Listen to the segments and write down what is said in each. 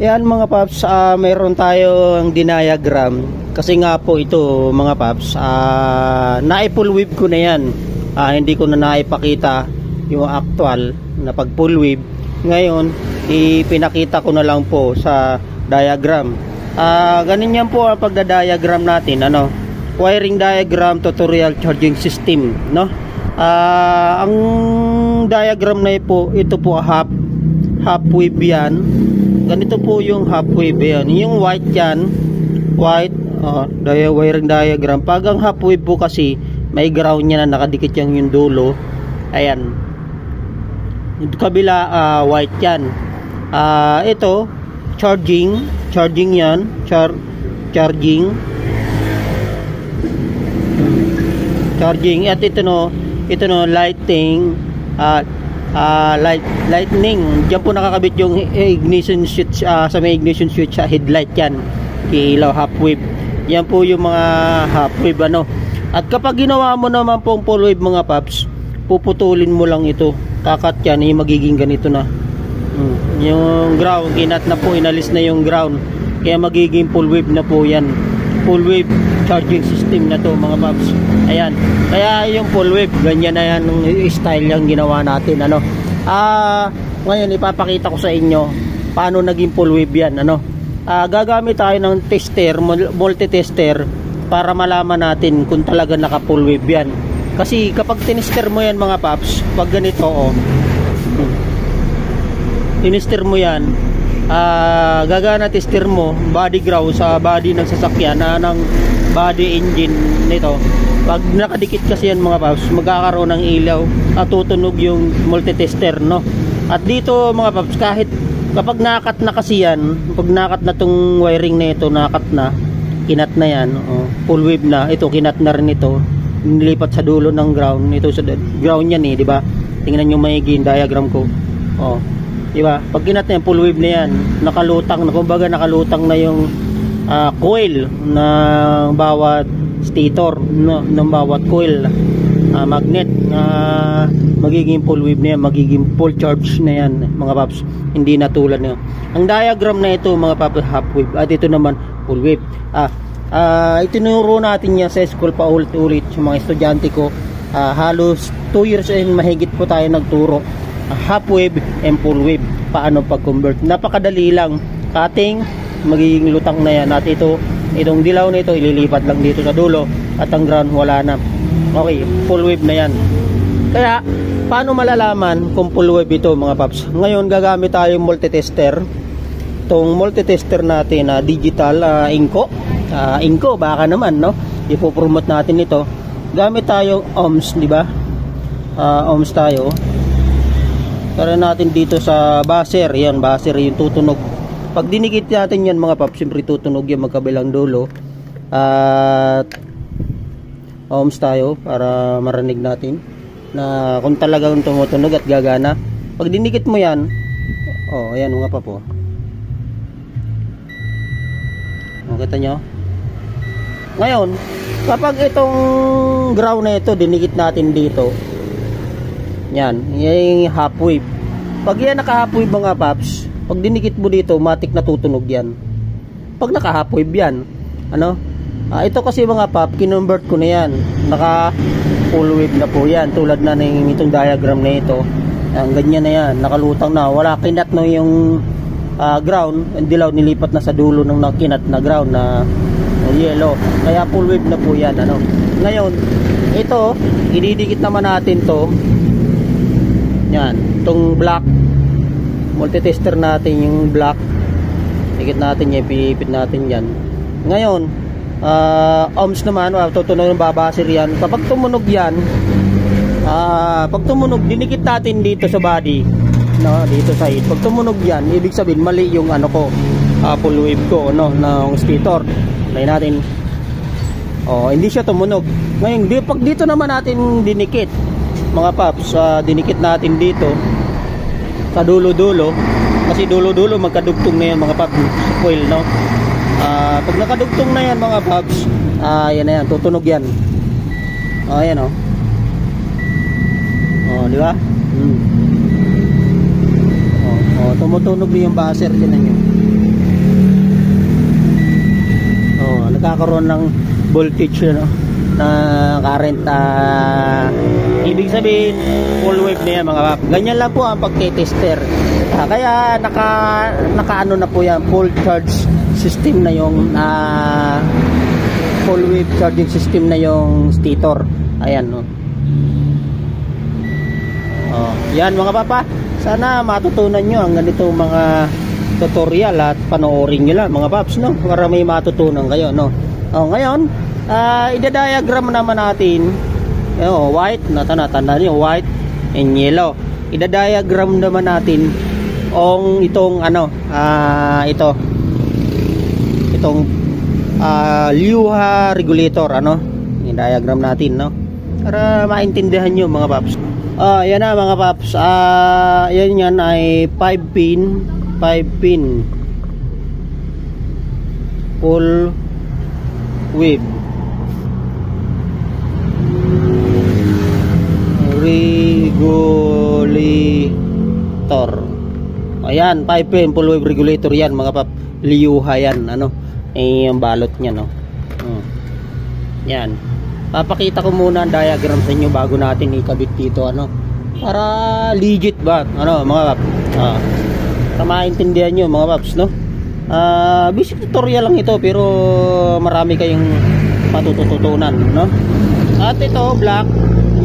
Yan mga paps, mayroon tayong diagram. Kasi nga po ito mga paps, na-full wave ko na yan. Hindi ko na naipakita yung actual na pag full wave. Ngayon, ipinakita ko na lang po sa diagram. Ganun yan po ang pagda-diagram natin, wiring diagram, tutorial, charging system, no? Ang diagram na ito po half wave yan. Ganito po yung half wave yan. Yung white yan, white, wiring diagram. Pag ang half wave po kasi, may ground niya na nakadikit yung dulo. Ayan. Yung kabila, white yan. Ito, charging yan. Charging. At ito no, lighting, lightning. Diyan po nakakabit yung ignition switch, sa may ignition switch sa headlight yan. Ilaw half wave. Yan po yung mga half wave At kapag ginawa mo naman pong full wave mga paps, puputulin mo lang ito. Kakat yan, magiging ganito na. Yung ground, kinat na po, inalis na yung ground. Kaya magiging full wave na po yan. Full wave charging system na to mga paps. Ayan. Kaya yung full wave, ganyan na yan yung style yung ginawa natin. Ngayon ipapakita ko sa inyo paano naging full wave yan. Gagamit tayo ng tester, multi-tester, para malaman natin kung talaga naka full wave yan. Kasi kapag tinester mo yan mga paps, pag ganito tinester mo yan, gagana tester mo body ground sa body ng sasakyan ng body engine nito. Pag nakadikit kasi yan mga paps, magkakaroon ng ilaw at tutunog yung multitester, no? At dito mga paps, kahit kapag nakat na kasi yan, pag nakat na tong wiring na ito, nakat na, kinat na yan, full wave na, ito kinat na rin ito, nilipat sa dulo ng ground, ito sa ground yan di ba? Tingnan nyo maigi diagram ko, di ba? Pag kinat na yan, full wave na yan, nakalutang na, kumbaga nakalutang na yung coil ng bawat stator, ng bawat coil, magnet, magiging full wave na yan, magiging full charge na yan mga paps, hindi na tulad na ang diagram na ito mga paps, half wave, at ito naman full wave. Itinuro natin yan sa school pa ulit yung mga estudyante ko, halos 2 years and mahigit po tayo nagturo, half wave and full wave, paano pag-convert. Napakadali lang, cutting, magiging lutang na yan. At itong dilaw na ito, ililipat lang dito sa dulo, at ang ground wala na. Okay, full wave na yan. Kaya paano malalaman kung full wave ito mga paps? Ngayon gagamit tayo multitester. Itong multitester natin na digital, Inco baka naman, no? Ipopromote natin ito. Gamit tayo ohms, di ba? Ohms tayo. Tara natin dito sa buzzer. Yan, buzzer yung tutunog. Pag dinikit natin yan mga paps, siyempre tutunog yung magkabilang dulo. At ohms tayo para marinig natin na kung talagang tumutunog at gagana. Pag dinikit mo yan, ayan mga papo. Kita nyo? Ngayon, kapag itong ground na ito, dinikit natin dito, yan yung half wave. Pag yan naka half wave mga paps, pag dinikit mo dito, matik na tutunog yan. Pag naka half wave yan, ito kasi mga pap, kinonvert ko na yan, naka full wave na po yan, tulad na ng itong diagram na ito. Ang ganyan na yan, nakalutang na, wala kinat na yung ground, and dilaw nilipat na sa dulo ng nakinat na ground na yellow, kaya full wave na po yan. Ngayon ito, ididikit naman natin to, yan, itong black multitester natin, yung black, dikit natin yan, pipit natin yan. Ngayon ohms naman, tutunog ng babasir yan. Kapag tumunog yan, pag tumunog, dinikit natin dito sa body, dito sa head. Pag tumunog yan, ibig sabihin mali yung full wave ko, ng stator. Play natin, hindi siya tumunog. Ngayon pag dito naman natin dinikit mga paps, dinikit natin dito sa dulo-dulo, kasi dulo-dulo magkadugtong na yan mga paps, coil, pag nakadugtong na yan mga paps, yan na yan, tutunog yan. Ayan di ba? Tumutunog din yung buzzer, yan nyo. nagkakaroon ng voltage, ano, na current. Ibig sabihin full wave na yan mga paps. Ganyan lang po ang pagte-tester. Kaya naka ano na po yan, full charge system na yung full wave charging system na yung stator. Ayan, no. Yan mga papa, sana matutunan nyo ang ganito mga tutorial at panoorin nyo lang mga paps, no, para may matutunan kayo, no. Ngayon idadiagram naman natin white, natanda nyo, white and yellow. Idadiagram naman natin itong Liuha regulator, ano, i-diagram natin, no, para maintindihan nyo mga paps. Yan na mga paps. Yan ay 5 pin full wave regulator. Ayan, 5 pin full wave regulator yan mga paps. Liuha yan, ano, yung balot niya, no. Yan. Papakita ko muna ang diagram sa inyo bago natin ikabit dito, ano, para legit ba, ano mga paps. Para maintindihan nyo mga paps, no. Basic tutorial lang ito pero marami kayong matututunan, no. At ito black,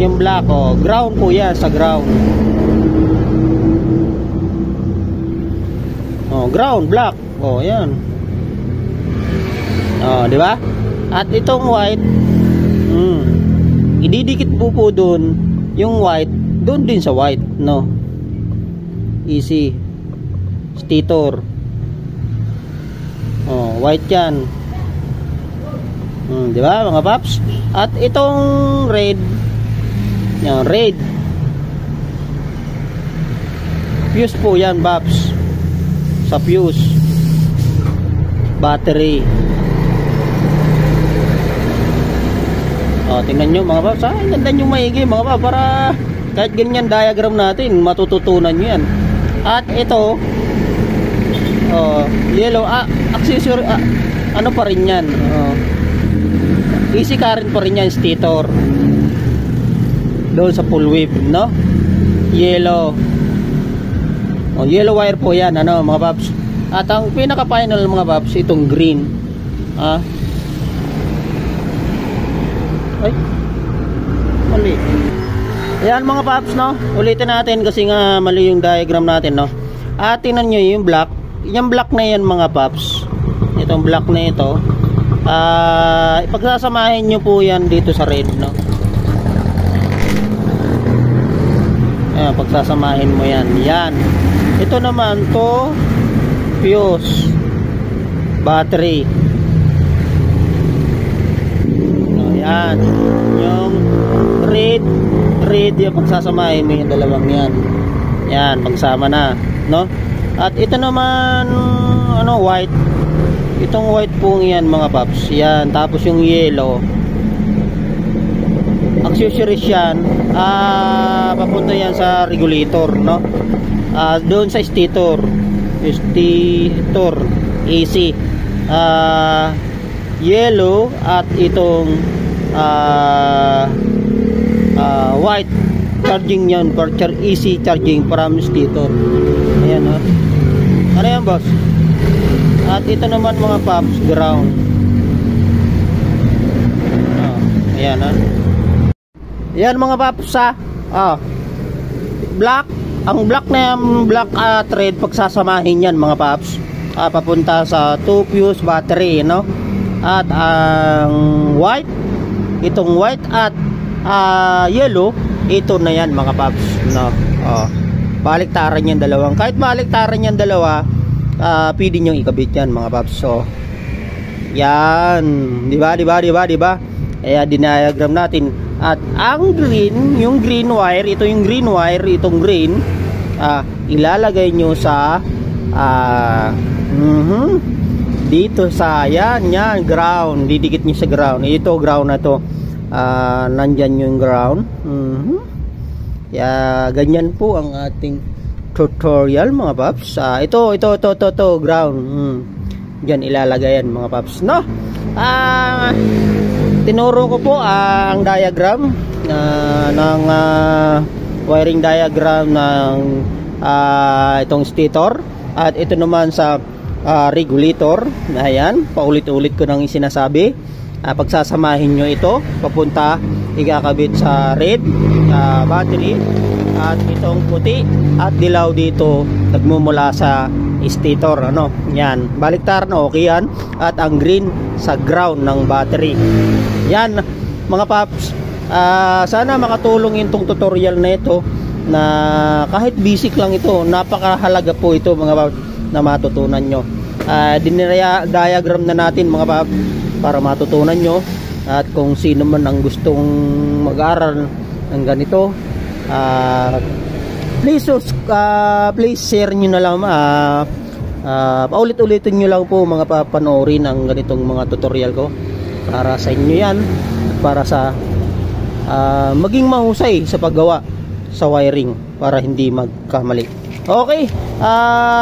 yung black, ground po yan, sa ground. Ground, black. Yan. Di ba? At itong white, ididikit po doon yung white, doon din sa white, no. Easy. Stator. White yan. Di ba mga paps? At itong red, yan, red, fuse po yan paps. Sa fuse, battery. Tingnan nyo mga paps, ganda nyo maigi mga paps, para kahit ganyan diagram natin matututunan nyo yan. At ito yellow, accessory, ano pa rin yan, easy current pa rin yan, stator doon sa full wave, no. Yellow, yellow wire po yan, ano mga paps. At ang pinaka final mga paps, itong green. Ay, mali. Ayan mga paps, no, ulitin natin kasi nga mali yung diagram natin, no. At tingnan nyo yung black, yung black na yan mga paps, itong black na ito, ipagsasamahin nyo po yan dito sa red, no. Ayan, pagsasamahin mo yan. Yan, ito naman to fuse, battery. Yan, yung red yung pagsasamahin mo yung dalawang yan. Yan, pagsama na, no. At ito naman, ano, white, itong white po yan mga paps. Yan, tapos yung yellow, accessories yan, papunta yan sa regulator, no. Doon sa stator AC, yellow at itong white, charging yan, easy charging from stator. Ayan, ano yan boss. At ito naman mga paps, ground. Ayan, ayan mga paps, black, ang black na yan, black at red, pagsasamahin yan mga paps, papunta sa 2 fuse battery, no. At ang white, itong white at yellow, ito na yan mga paps, no. Baliktaran yan dalawang, kahit baliktaran yan dalawa, pwede nyo ikabit yan mga paps. So yan, di ba? Kaya diniagram natin. At ang green, yung green wire, ito yung green wire, itong green, ilalagay nyo sa dito sa yan ground, didikit nyo sa ground. Ito ground na to, nandyan yung ground. Kaya ganyan po ang ating tutorial mga paps. Ito ground. Diyan ilalagay yan mga paps, no? Tinuro ko po ang diagram ng wiring diagram ng itong stator, at ito naman sa regulator. Ayan, paulit-ulit ko nang sinasabi. Pagsasamahin nyo ito, papunta, ikakabit sa red battery, at itong puti at dilaw dito nagmumula sa stator, ano? Yan, baliktar na okay yan, at ang green sa ground ng battery. Yan mga paps, sana makatulong itong tutorial na ito, na kahit basic lang ito, napakahalaga po ito mga paps na matutunan nyo. Diagram na natin mga paps para matutunan nyo, at kung sino man ang gustong mag-aral ng ganito, please share nyo na lang, paulit-ulitin nyo lang po mga papanoorin ang ganitong mga tutorial ko, para sa inyo yan, at para sa maging mahusay sa paggawa sa wiring, para hindi magkamali. Okay,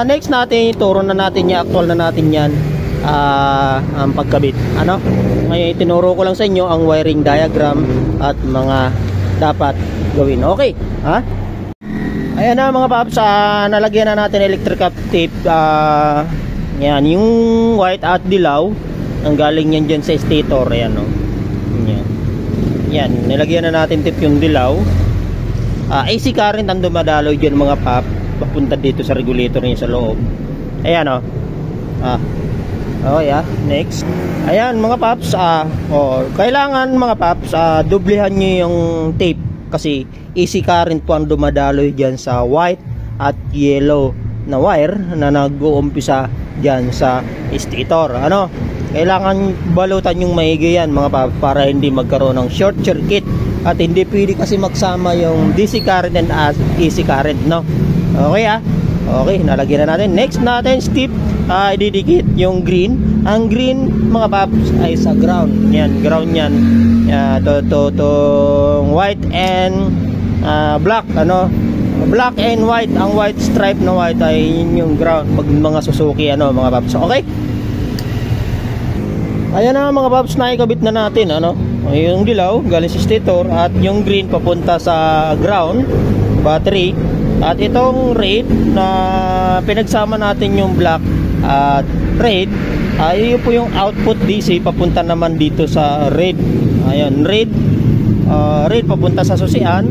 next natin, ituro na natin yung actual na natin yan, ang pagkabit. Ano? Ngayon tinuro ko lang sa inyo ang wiring diagram at mga dapat gawin. Okay, ha? Ayan na mga paps, nalagyan na natin electric tape. Yan, yung white at dilaw, ang galing yan dyan sa stator. Ayan, no? Yan, nilagyan na natin tape yung dilaw. AC current ang dumadaloy dyan mga paps, papunta dito sa regulator niya sa loob. Ayan, o. Okay, next. Ayan mga paps, kailangan mga paps, doblehan nyo yung tape, kasi AC current po ang dumadaloy dyan sa white at yellow na wire na nag-uumpisa dyan sa stator. Ano? Kailangan balutan yung maigi yan mga paps, para hindi magkaroon ng short circuit, at hindi pwede kasi magsama yung DC current and AC current, no? Okay, okay, nalagyan na natin. Next natin step, ididikit yung green. Ang green mga paps ay sa ground. Yan, ground yan. To white and black, ano? Black and white. Ang white stripe na white ay yun yung ground. Pag mga Suzuki, ano mga paps. Okay? Ayan na mga paps, naikabit na natin, ano? Yung dilaw galing sa stator, at yung green papunta sa ground battery, at itong red na pinagsama natin yung black at red, yun po yung output DC papunta naman dito sa red. Ayan, red papunta sa susian,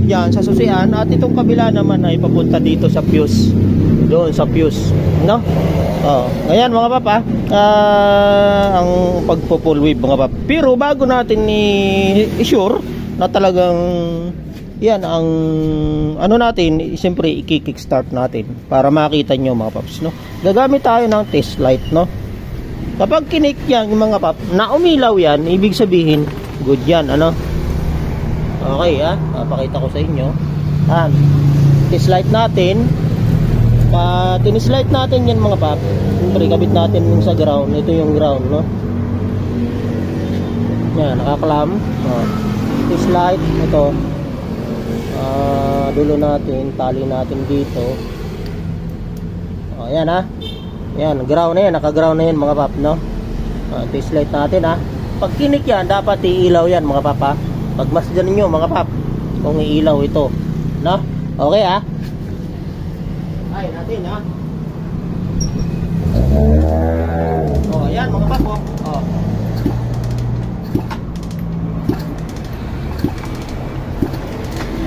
yan sa susian, at itong kabila naman ay papunta dito sa fuse, doon sa fuse, no? Ayan mga papa, ang pagpo-full wave mga papa. Pero bago natin i-sure na talagang yan ang ano natin, siyempre i-kickstart natin para makita nyo mga paps, no? Gagamit tayo ng test light, no? Kapag kinik yan mga pap, na umilaw yan, ibig sabihin good yan, ano? Okay, papakita ko sa inyo. Test light natin. Tinislight natin yan mga pap, siyempre kabit natin yung sa ground. Ito yung ground, no? Yan, nakaklam. Test light, ito. Dulo natin, tali natin dito. Ayan, Ayan, ground na yan, naka-ground na yan mga pap, no? Test light natin, Pag kinik yan, dapat iilaw yan mga pap, pagmasdan nyo mga pap kung iilaw ito, no? Okay, ay natin, ayan mga pap,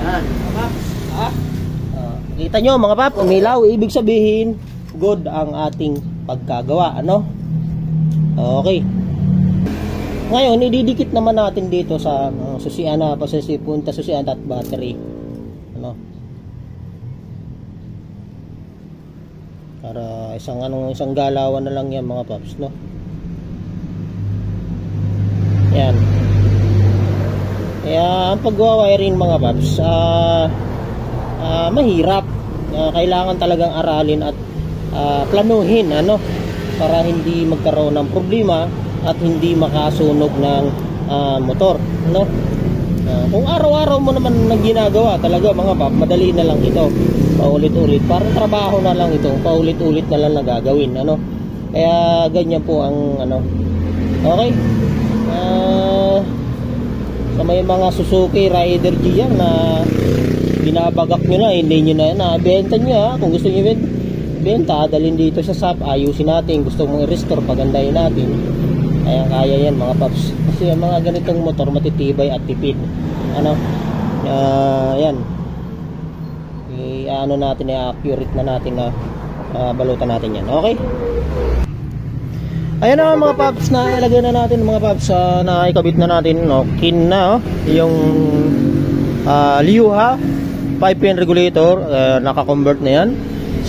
Yan, mga pap. Kita nyo mga pap, umilaw, ibig sabihin good ang ating pagkagawa, ano? Okay. Ngayon, ididikit naman natin dito sa susian na punta susian at battery, ano? Para isang galawan na lang yan mga paps, no? Yan. Kaya ang pagwa-wiring mga paps, mahirap. Kailangan talagang aralin at planuhin, ano, para hindi magkaroon ng problema at hindi makasunog ng motor, no? Kung araw-araw mo naman nang ginagawa talaga mga pap, madali na lang ito. Paulit-ulit, parang trabaho na lang ito. Paulit-ulit na lang nagagawin, ano? Kaya ganyan po ang ano. Okay. Sa may mga Suzuki Rider G yan na binabagak nyo na, hindi nyo na benta nyo ha. Kung gusto nyo benta, dalhin dito sa shop, ayusin natin. Gusto mong i-restore, pagandahin natin. Kaya yan mga paps. Kasi ang mga ganitong motor matitibay at tipid. Ano? Yan. Ano natin, accurate na natin na balutan natin yan. Okay? Ayan na mga paps, na ilagay na natin mga paps, nakikabit na natin, okay na yung Liuha 5-pin regulator, naka-convert na yan.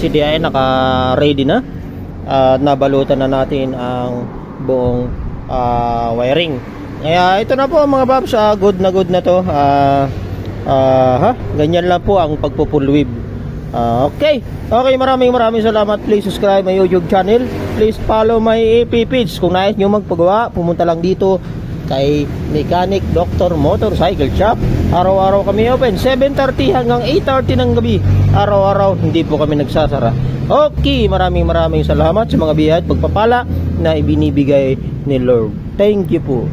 CDI naka-ready na, nabalutan na natin ang buong wiring. Kaya ito na po mga paps, good na to. Ganyan lang po ang pagpupulwib. Okay, maraming salamat. Please subscribe my YouTube channel. Please follow my FB page. Kung nais nyo magpagawa, pumunta lang dito kay Mechanic Dr. Motorcycle Shop. Araw-araw kami open 7:30 hanggang 8:30 ng gabi. Araw-araw, hindi po kami nagsasara. Okay, maraming salamat sa mga biyaya at pagpapala na ibinibigay ni Lord. Thank you po.